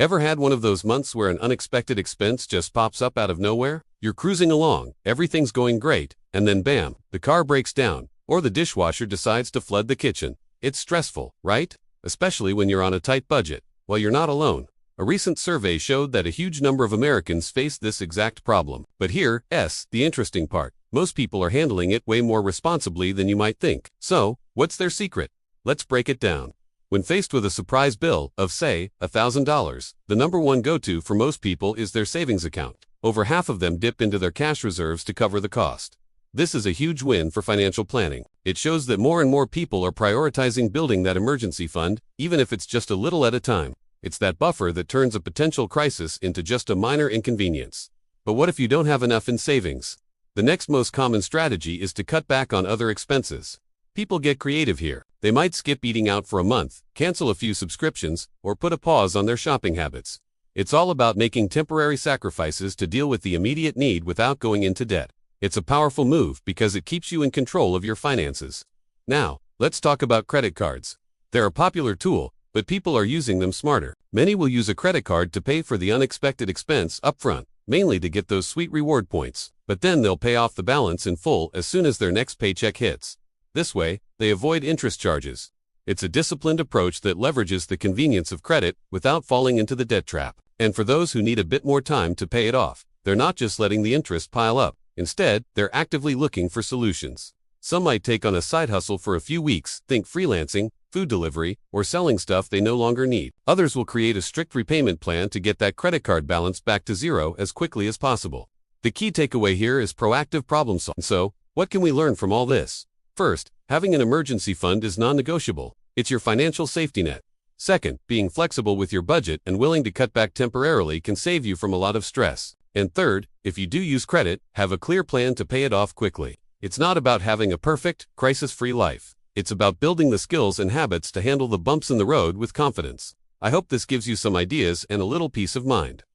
Ever had one of those months where an unexpected expense just pops up out of nowhere? You're cruising along, everything's going great, and then bam, the car breaks down, or the dishwasher decides to flood the kitchen. It's stressful, right? Especially when you're on a tight budget. Well, you're not alone. A recent survey showed that a huge number of Americans face this exact problem. But here's the interesting part. Most people are handling it way more responsibly than you might think. So, what's their secret? Let's break it down. When faced with a surprise bill of, say, $1,000, the number one go-to for most people is their savings account. Over half of them dip into their cash reserves to cover the cost. This is a huge win for financial planning. It shows that more and more people are prioritizing building that emergency fund, even if it's just a little at a time. It's that buffer that turns a potential crisis into just a minor inconvenience. But what if you don't have enough in savings? The next most common strategy is to cut back on other expenses. People get creative here. They might skip eating out for a month, cancel a few subscriptions, or put a pause on their shopping habits. It's all about making temporary sacrifices to deal with the immediate need without going into debt. It's a powerful move because it keeps you in control of your finances. Now, let's talk about credit cards. They're a popular tool, but people are using them smarter. Many will use a credit card to pay for the unexpected expense upfront, mainly to get those sweet reward points. But then they'll pay off the balance in full as soon as their next paycheck hits. This way, they avoid interest charges. It's a disciplined approach that leverages the convenience of credit without falling into the debt trap. And for those who need a bit more time to pay it off, they're not just letting the interest pile up. Instead, they're actively looking for solutions. Some might take on a side hustle for a few weeks, think freelancing, food delivery, or selling stuff they no longer need. Others will create a strict repayment plan to get that credit card balance back to zero as quickly as possible. The key takeaway here is proactive problem solving. So, what can we learn from all this? First, having an emergency fund is non-negotiable. It's your financial safety net. Second, being flexible with your budget and willing to cut back temporarily can save you from a lot of stress. And third, if you do use credit, have a clear plan to pay it off quickly. It's not about having a perfect, crisis-free life. It's about building the skills and habits to handle the bumps in the road with confidence. I hope this gives you some ideas and a little peace of mind.